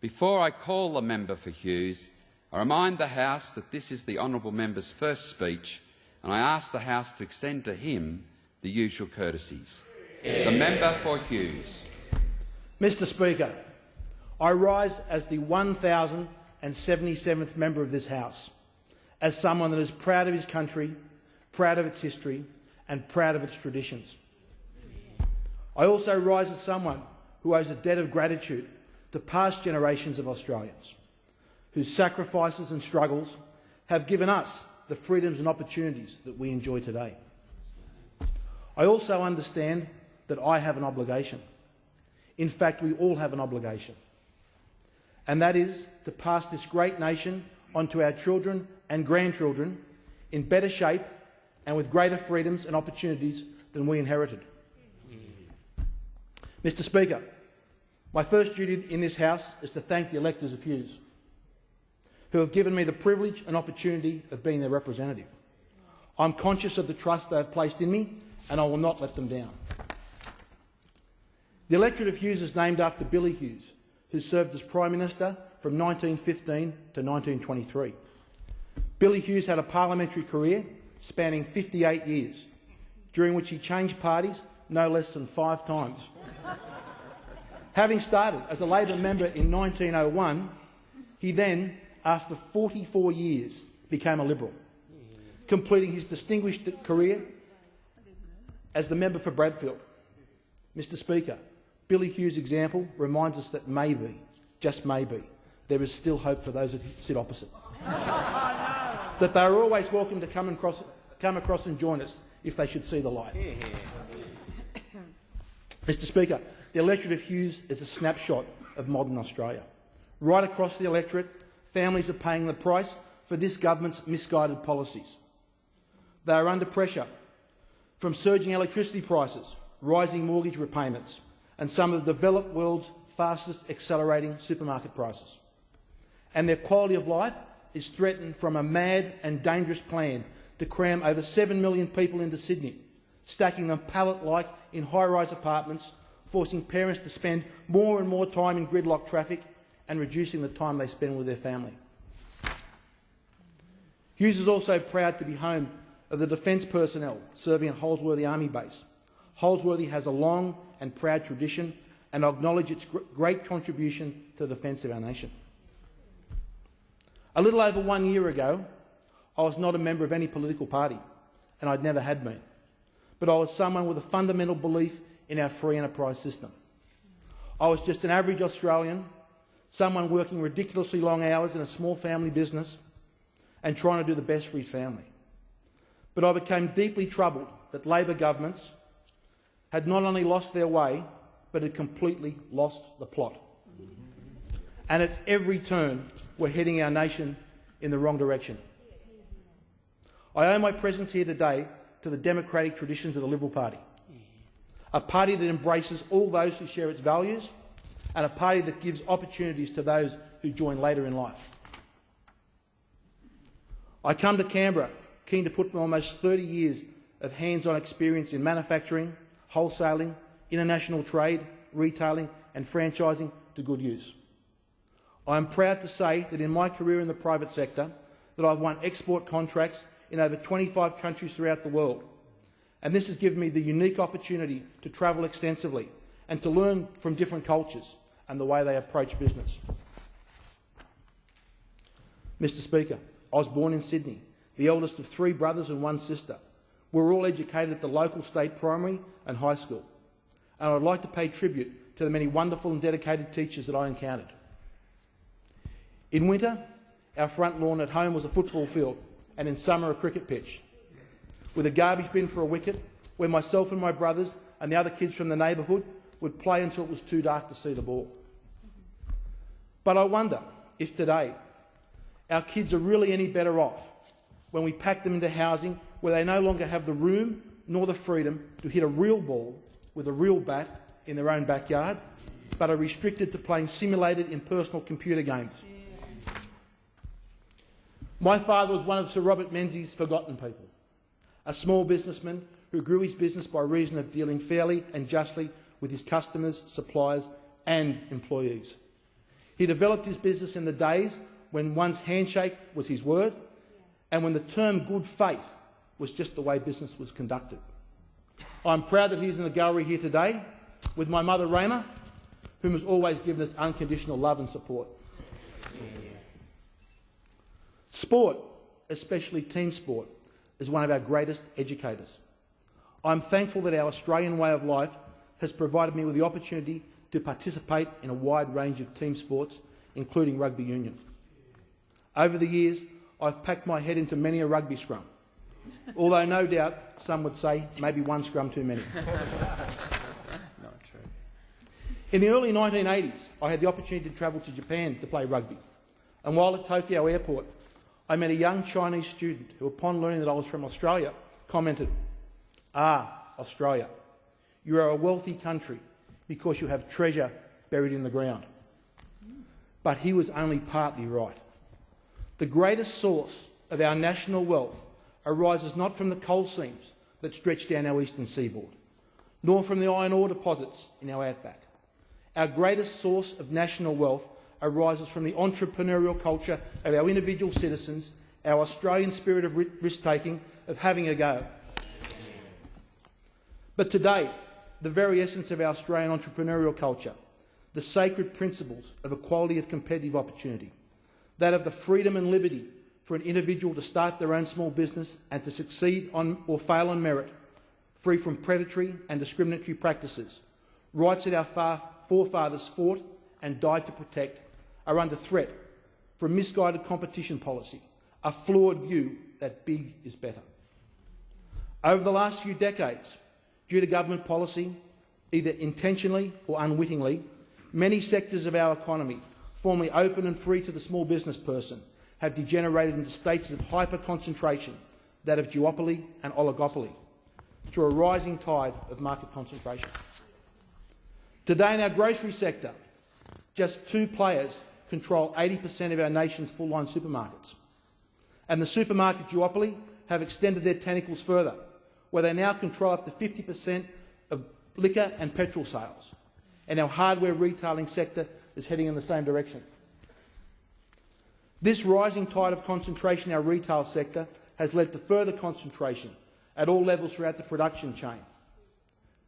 Before I call the member for Hughes, I remind the House that this is the honourable member's first speech, and I ask the House to extend to him the usual courtesies. The member for Hughes. Mr Speaker, I rise as the 1077th member of this House, as someone that is proud of his country, proud of its history and proud of its traditions. I also rise as someone who owes a debt of gratitude to past generations of Australians, whose sacrifices and struggles have given us the freedoms and opportunities that we enjoy today. I also understand that I have an obligation. In fact, we all have an obligation, and that is to pass this great nation on to our children and grandchildren in better shape and with greater freedoms and opportunities than we inherited. Mr Speaker, my first duty in this House is to thank the electors of Hughes, who have given me the privilege and opportunity of being their representative. I'm conscious of the trust they have placed in me, and I will not let them down. The Electorate of Hughes is named after Billy Hughes, who served as Prime Minister from 1915 to 1923. Billy Hughes had a parliamentary career spanning 58 years, during which he changed parties no less than 5 times. Having started as a Labor member in 1901, he then, after 44 years, became a Liberal, completing his distinguished career as the member for Bradfield. Mr Speaker, Billy Hughes' example reminds us that maybe, just maybe, there is still hope for those that sit opposite. That they are always welcome to come across and join us if they should see the light. Mr Speaker, the Electorate of Hughes is a snapshot of modern Australia. Right across the electorate, families are paying the price for this government's misguided policies. They are under pressure from surging electricity prices, rising mortgage repayments, and some of the developed world's fastest accelerating supermarket prices. And their quality of life is threatened from a mad and dangerous plan to cram over 7 million people into Sydney, stacking them pallet-like in high-rise apartments, forcing parents to spend more and more time in gridlock traffic and reducing the time they spend with their family. Hughes is also proud to be home of the defence personnel serving at Holsworthy Army Base. Holsworthy has a long and proud tradition, and I acknowledge its great contribution to the defence of our nation. A little over 1 year ago, I was not a member of any political party, and I'd never had been, but I was someone with a fundamental belief in our free enterprise system. I was just an average Australian, someone working ridiculously long hours in a small family business and trying to do the best for his family. But I became deeply troubled that Labor governments had not only lost their way, but had completely lost the plot. And at every turn, we're heading our nation in the wrong direction. I owe my presence here today to the democratic traditions of the Liberal Party, a party that embraces all those who share its values, and a party that gives opportunities to those who join later in life. I come to Canberra keen to put my almost 30 years of hands-on experience in manufacturing, wholesaling, international trade, retailing and franchising to good use. I am proud to say that in my career in the private sector that I've won export contracts in over 25 countries throughout the world, and this has given me the unique opportunity to travel extensively and to learn from different cultures and the way they approach business. Mr Speaker, I was born in Sydney, the eldest of 3 brothers and 1 sister. We were all educated at the local state primary and high school, and I'd like to pay tribute to the many wonderful and dedicated teachers that I encountered. In winter, our front lawn at home was a football field, and in summer a cricket pitch, with a garbage bin for a wicket, where myself and my brothers and the other kids from the neighbourhood would play until it was too dark to see the ball. But I wonder if today our kids are really any better off when we pack them into housing where they no longer have the room nor the freedom to hit a real ball with a real bat in their own backyard, but are restricted to playing simulated impersonal computer games. My father was one of Sir Robert Menzies' forgotten people, a small businessman who grew his business by reason of dealing fairly and justly with his customers, suppliers and employees. He developed his business in the days when one's handshake was his word and when the term good faith was just the way business was conducted. I'm proud that he's in the gallery here today with my mother, Rayma, whom has always given us unconditional love and support. Sport, especially team sport, is one of our greatest educators. I'm thankful that our Australian way of life has provided me with the opportunity to participate in a wide range of team sports, including rugby union. Over the years, I've packed my head into many a rugby scrum, although no doubt some would say maybe one scrum too many. Not true. In the early 1980s, I had the opportunity to travel to Japan to play rugby, and while at Tokyo Airport, I met a young Chinese student who, upon learning that I was from Australia, commented, "Ah, Australia, you are a wealthy country because you have treasure buried in the ground." But he was only partly right. The greatest source of our national wealth arises not from the coal seams that stretch down our eastern seaboard, nor from the iron ore deposits in our outback. Our greatest source of national wealth arises from the entrepreneurial culture of our individual citizens, our Australian spirit of risk-taking, of having a go. But today, the very essence of our Australian entrepreneurial culture, the sacred principles of equality of competitive opportunity, that of the freedom and liberty for an individual to start their own small business and to succeed on or fail on merit, free from predatory and discriminatory practices, rights that our forefathers fought and died to protect, are under threat from misguided competition policy, a flawed view that big is better. Over the last few decades, due to government policy, either intentionally or unwittingly, many sectors of our economy, formerly open and free to the small business person, have degenerated into states of hyper-concentration, that of duopoly and oligopoly, through a rising tide of market concentration. Today in our grocery sector, just 2 players control 80% of our nation's full-line supermarkets. And the supermarket duopoly have extended their tentacles further, where they now control up to 50% of liquor and petrol sales. And our hardware retailing sector is heading in the same direction. This rising tide of concentration in our retail sector has led to further concentration at all levels throughout the production chain.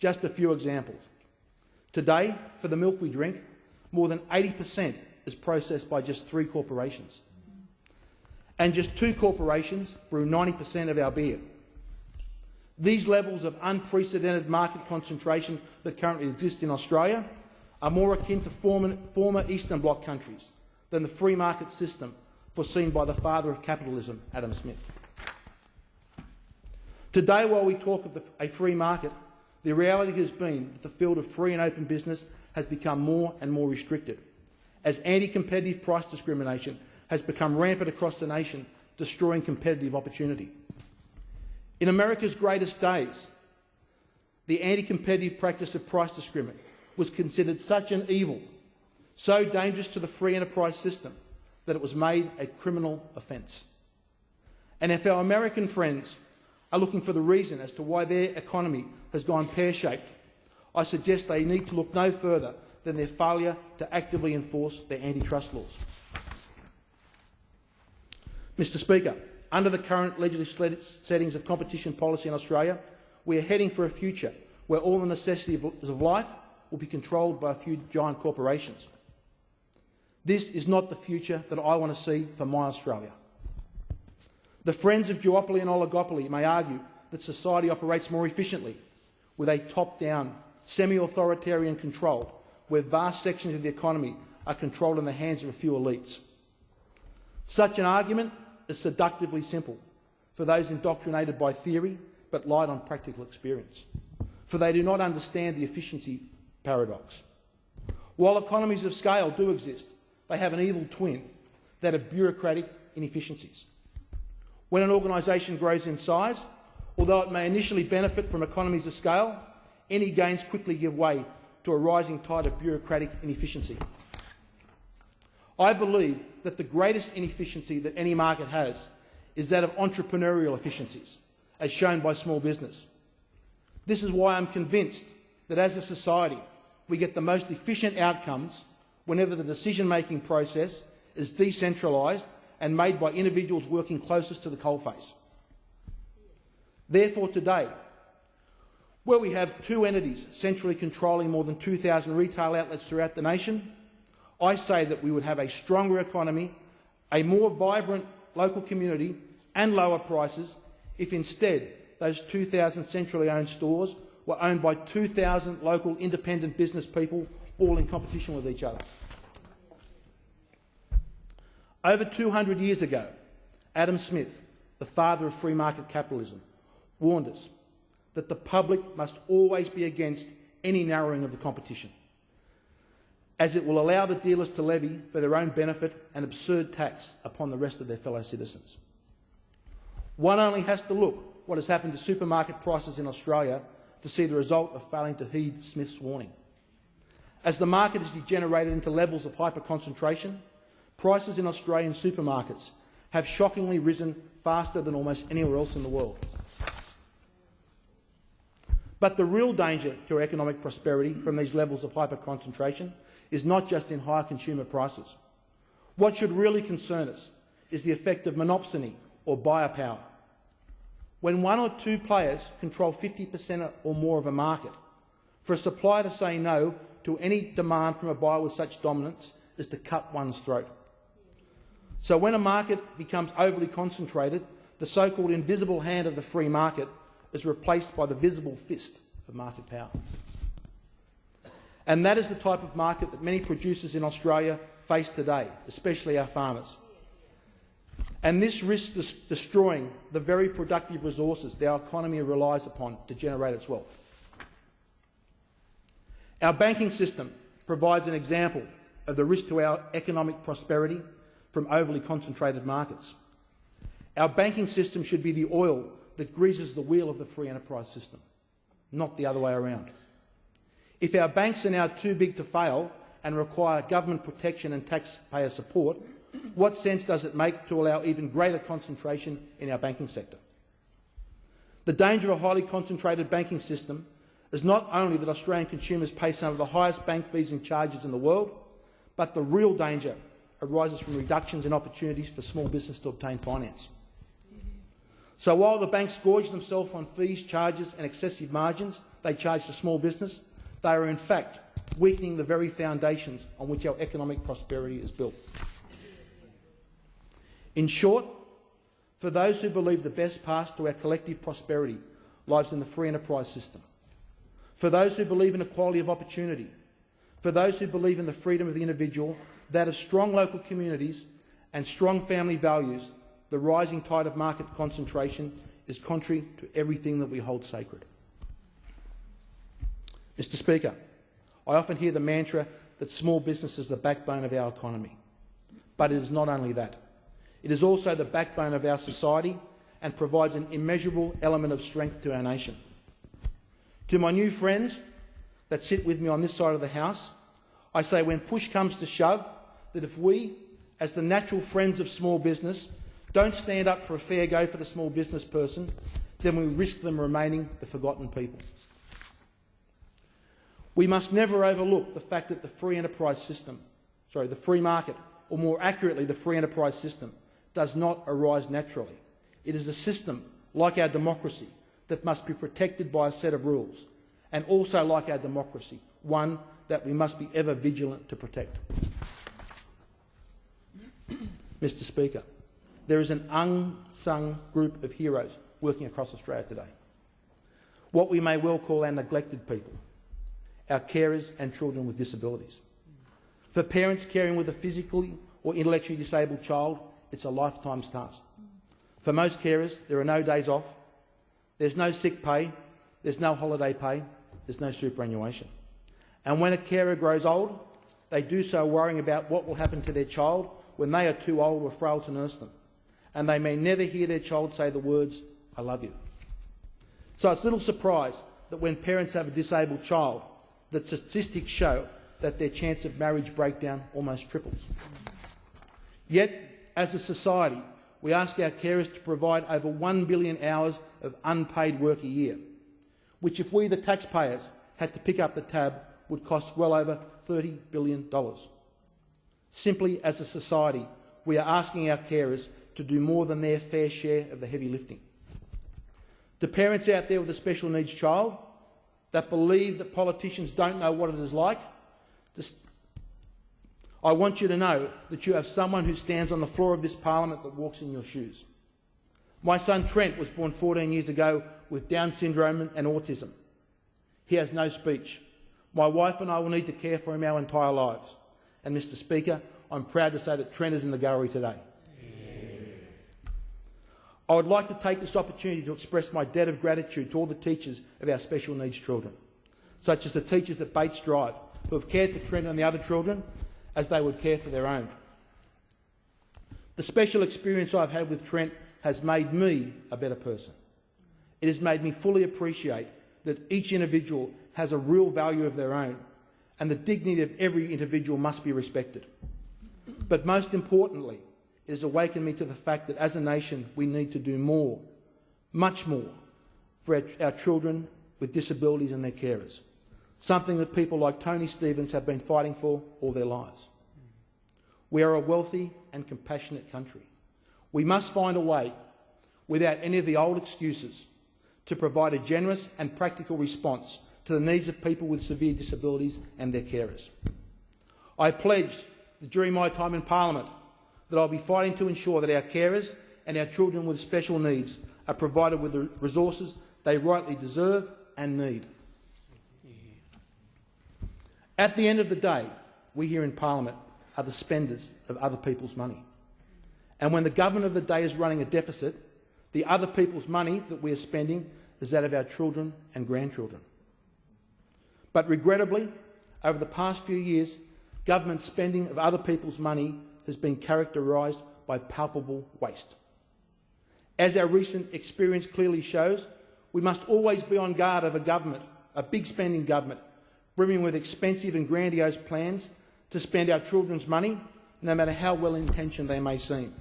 Just a few examples. Today, for the milk we drink, more than 80% is processed by just 3 corporations. And just 2 corporations brew 90% of our beer. These levels of unprecedented market concentration that currently exist in Australia are more akin to former Eastern Bloc countries than the free market system foreseen by the father of capitalism, Adam Smith. Today, while we talk of a free market, the reality has been that the field of free and open business has become more and more restricted, as anti-competitive price discrimination has become rampant across the nation, destroying competitive opportunity. In America's greatest days, the anti-competitive practice of price discrimination was considered such an evil, so dangerous to the free enterprise system, that it was made a criminal offence. And if our American friends are looking for the reason as to why their economy has gone pear-shaped, I suggest they need to look no further than their failure to actively enforce their antitrust laws. Mr Speaker, under the current legislative settings of competition policy in Australia, we are heading for a future where all the necessities of life will be controlled by a few giant corporations. This is not the future that I want to see for my Australia. The friends of duopoly and oligopoly may argue that society operates more efficiently with a top-down, semi-authoritarian control where vast sections of the economy are controlled in the hands of a few elites. Such an argument is seductively simple for those indoctrinated by theory but light on practical experience, for they do not understand the efficiency paradox. While economies of scale do exist, they have an evil twin, that of bureaucratic inefficiencies. When an organisation grows in size, although it may initially benefit from economies of scale, any gains quickly give way to a rising tide of bureaucratic inefficiency. I believe that the greatest inefficiency that any market has is that of entrepreneurial efficiencies, as shown by small business. This is why I'm convinced that as a society we get the most efficient outcomes whenever the decision-making process is decentralised and made by individuals working closest to the coalface. Therefore today, where we have two entities centrally controlling more than 2,000 retail outlets throughout the nation, I say that we would have a stronger economy, a more vibrant local community and lower prices if instead those 2,000 centrally owned stores were owned by 2,000 local independent business people all in competition with each other. Over 200 years ago, Adam Smith, the father of free market capitalism, warned us that the public must always be against any narrowing of the competition, as it will allow the dealers to levy for their own benefit an absurd tax upon the rest of their fellow citizens. One only has to look what has happened to supermarket prices in Australia to see the result of failing to heed Smith's warning. As the market has degenerated into levels of hyper-concentration, prices in Australian supermarkets have shockingly risen faster than almost anywhere else in the world. But the real danger to our economic prosperity from these levels of hyper-concentration is not just in higher consumer prices. What should really concern us is the effect of monopsony or buyer power. When one or two players control 50% or more of a market, for a supplier to say no to any demand from a buyer with such dominance is to cut one's throat. So when a market becomes overly concentrated, the so-called invisible hand of the free market is replaced by the visible fist of market power. And that is the type of market that many producers in Australia face today, especially our farmers. And this risks destroying the very productive resources that our economy relies upon to generate its wealth. Our banking system provides an example of the risk to our economic prosperity from overly concentrated markets. Our banking system should be the oil that greases the wheel of the free enterprise system, not the other way around. If our banks are now too big to fail and require government protection and taxpayer support, what sense does it make to allow even greater concentration in our banking sector? The danger of a highly concentrated banking system is not only that Australian consumers pay some of the highest bank fees and charges in the world, but the real danger arises from reductions in opportunities for small business to obtain finance. So while the banks gorge themselves on fees, charges and excessive margins they charge to small business, they are in fact weakening the very foundations on which our economic prosperity is built. In short, for those who believe the best path to our collective prosperity lies in the free enterprise system, for those who believe in equality of opportunity, for those who believe in the freedom of the individual, that of strong local communities and strong family values, the rising tide of market concentration is contrary to everything that we hold sacred. Mr. Speaker, I often hear the mantra that small business is the backbone of our economy. But it is not only that. It is also the backbone of our society and provides an immeasurable element of strength to our nation. To my new friends that sit with me on this side of the House, I say when push comes to shove, that if we, as the natural friends of small business, don't stand up for a fair go for the small business person, then we risk them remaining the forgotten people. We must never overlook the fact that the free enterprise system, the free market, or more accurately the free enterprise system, does not arise naturally. It is a system, like our democracy, that must be protected by a set of rules, and also like our democracy, one that we must be ever vigilant to protect. Mr. Speaker, there is an unsung group of heroes working across Australia today. What we may well call our neglected people, our carers and children with disabilities. For parents caring with a physically or intellectually disabled child, it's a lifetime's task. For most carers, there are no days off, there's no sick pay, there's no holiday pay, there's no superannuation. And when a carer grows old, they do so worrying about what will happen to their child when they are too old or frail to nurse them. And they may never hear their child say the words, "I love you." So it's little surprise that when parents have a disabled child, the statistics show that their chance of marriage breakdown almost triples. Yet, as a society, we ask our carers to provide over 1 billion hours of unpaid work a year, which if we, the taxpayers, had to pick up the tab, would cost well over $30 billion. Simply, as a society, we are asking our carers to do more than their fair share of the heavy lifting. To parents out there with a special needs child that believe that politicians don't know what it is like, I want you to know that you have someone who stands on the floor of this parliament that walks in your shoes. My son Trent was born 14 years ago with Down syndrome and autism. He has no speech. My wife and I will need to care for him our entire lives. And Mr. Speaker, I'm proud to say that Trent is in the gallery today. I would like to take this opportunity to express my debt of gratitude to all the teachers of our special needs children, such as the teachers at Bates Drive, who have cared for Trent and the other children as they would care for their own. The special experience I've had with Trent has made me a better person. It has made me fully appreciate that each individual has a real value of their own, and the dignity of every individual must be respected. But most importantly, it has awakened me to the fact that as a nation we need to do more, much more, for our children with disabilities and their carers, something that people like Tony Stevens have been fighting for all their lives. We are a wealthy and compassionate country. We must find a way, without any of the old excuses, to provide a generous and practical response to the needs of people with severe disabilities and their carers. I pledge that during my time in Parliament that I'll be fighting to ensure that our carers and our children with special needs are provided with the resources they rightly deserve and need. At the end of the day, we here in Parliament are the spenders of other people's money. And when the government of the day is running a deficit, the other people's money that we are spending is that of our children and grandchildren. But regrettably, over the past few years, government spending of other people's money has been characterised by palpable waste. As our recent experience clearly shows, we must always be on guard of a government, a big spending government, brimming with expensive and grandiose plans to spend our children's money, no matter how well-intentioned they may seem.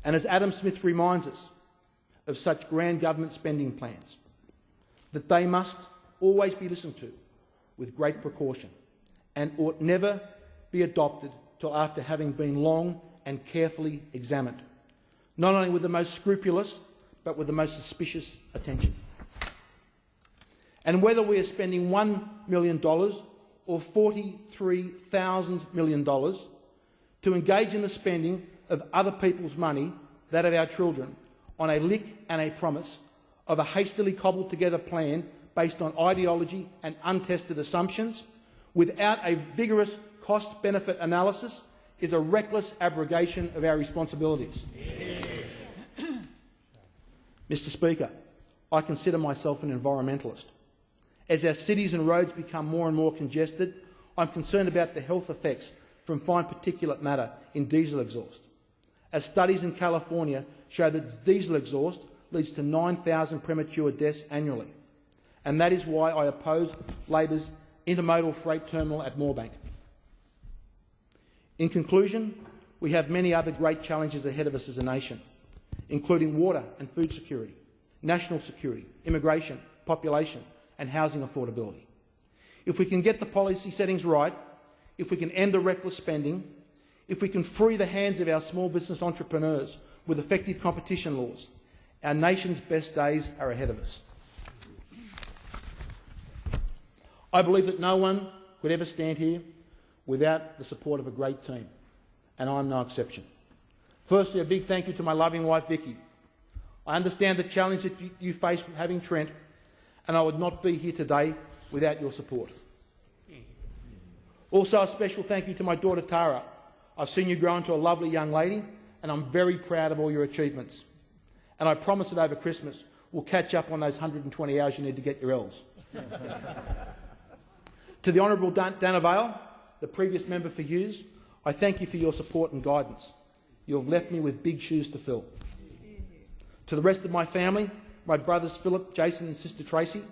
And as Adam Smith reminds us of such grand government spending plans, that they must always be listened to with great precaution and ought never be adopted till after having been long and carefully examined, not only with the most scrupulous but with the most suspicious attention. And whether we are spending $1 million or $43,000 million to engage in the spending of other people's money, that of our children, on a lick and a promise of a hastily cobbled together plan based on ideology and untested assumptions, without a vigorous cost-benefit analysis, is a reckless abrogation of our responsibilities. Mr. Speaker, I consider myself an environmentalist. As our cities and roads become more and more congested, I'm concerned about the health effects from fine particulate matter in diesel exhaust, as studies in California show that diesel exhaust leads to 9,000 premature deaths annually. And that is why I oppose Labor's intermodal freight terminal at Moorebank. In conclusion, we have many other great challenges ahead of us as a nation, including water and food security, national security, immigration, population and housing affordability. If we can get the policy settings right, if we can end the reckless spending, if we can free the hands of our small business entrepreneurs with effective competition laws, our nation's best days are ahead of us. I believe that no one could ever stand here without the support of a great team, and I'm no exception. Firstly, a big thank you to my loving wife, Vicky. I understand the challenge that you face with having Trent, and I would not be here today without your support. Also, a special thank you to my daughter, Tara. I've seen you grow into a lovely young lady, and I'm very proud of all your achievements. And I promise that over Christmas, we'll catch up on those 120 hours you need to get your L's. To the Honourable Dana Vale, the previous member for Hughes, I thank you for your support and guidance. You have left me with big shoes to fill. To the rest of my family, my brothers Philip, Jason and sister Tracy,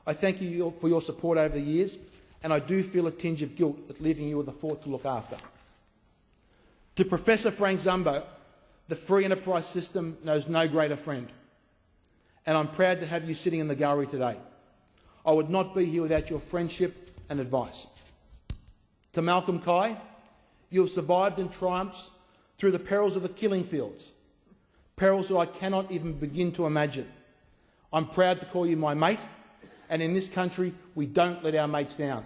I thank you for your support over the years, and I do feel a tinge of guilt at leaving you with a fort to look after. To Professor Frank Zumbo, the free enterprise system knows no greater friend, and I'm proud to have you sitting in the gallery today. I would not be here without your friendship and advice. To Malcolm Kai, You have survived and triumphed through the perils of the killing fields, perils that I cannot even begin to imagine. I'm proud to call you my mate, and in this country we don't let our mates down.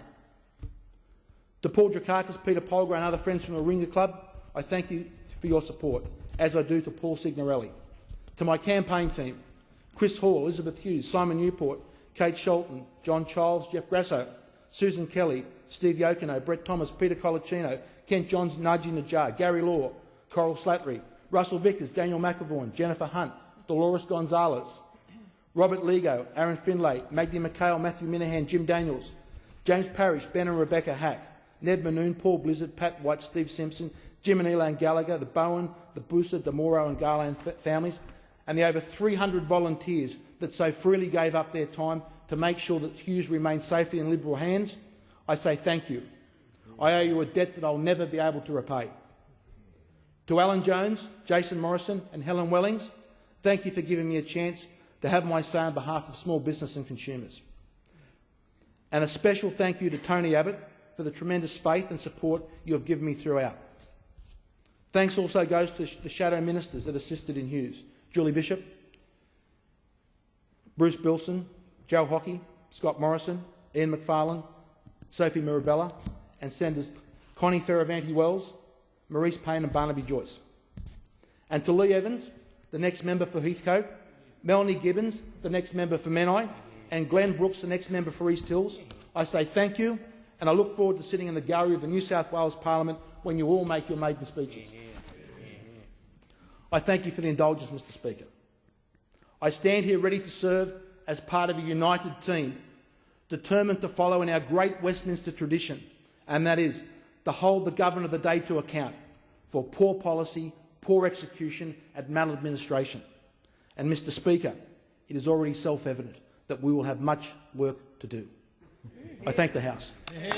To Paul Drakakis, Peter Polgar and other friends from the Ringer Club, I thank you for your support, as I do to Paul Signorelli. To my campaign team, Chris Hall, Elizabeth Hughes, Simon Newport, Kate Sholton, John Childs, Jeff Grasso, Susan Kelly, Steve Yokono, Brett Thomas, Peter Colaccino, Kent Johns, Najee Najjar, Gary Law, Coral Slattery, Russell Vickers, Daniel McAvoy, Jennifer Hunt, Dolores Gonzalez, Robert Lego, Aaron Finlay, Maggie McHale, Matthew Minahan, Jim Daniels, James Parrish, Ben and Rebecca Hack, Ned Manoon, Paul Blizzard, Pat White, Steve Simpson, Jim and Elan Gallagher, the Bowen, the Booser, DeMoro and Garland families, and the over 300 volunteers that so freely gave up their time to make sure that Hughes remains safely in Liberal hands, I say thank you. I owe you a debt that I'll never be able to repay. To Alan Jones, Jason Morrison and Helen Wellings, thank you for giving me a chance to have my say on behalf of small business and consumers. And a special thank you to Tony Abbott for the tremendous faith and support you have given me throughout. Thanks also goes to the shadow ministers that assisted in Hughes: Julie Bishop, Bruce Bilson, Joe Hockey, Scott Morrison, Ian McFarlane, Sophie Mirabella, and Senators Connie Fierravanti-Wells, Maurice Payne and Barnaby Joyce. And to Lee Evans, the next member for Heathcote, Melanie Gibbons, the next member for Menai, and Glenn Brooks, the next member for East Hills, I say thank you, and I look forward to sitting in the gallery of the New South Wales Parliament when you all make your maiden speeches. I thank you for the indulgence, Mr Speaker. I stand here ready to serve as part of a united team, determined to follow in our great Westminster tradition, and that is to hold the government of the day to account for poor policy, poor execution and maladministration. And Mr Speaker, it is already self-evident that we will have much work to do. I thank the House. Well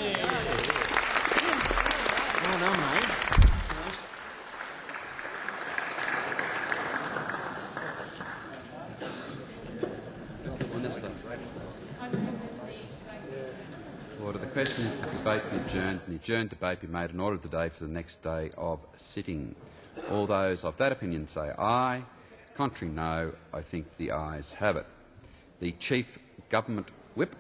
done, mate. Order. The question is that the debate be adjourned and the adjourned debate be made an order of the day for the next day of sitting. All those of that opinion say aye. Contrary, no. I think the ayes have it. The Chief Government Whip.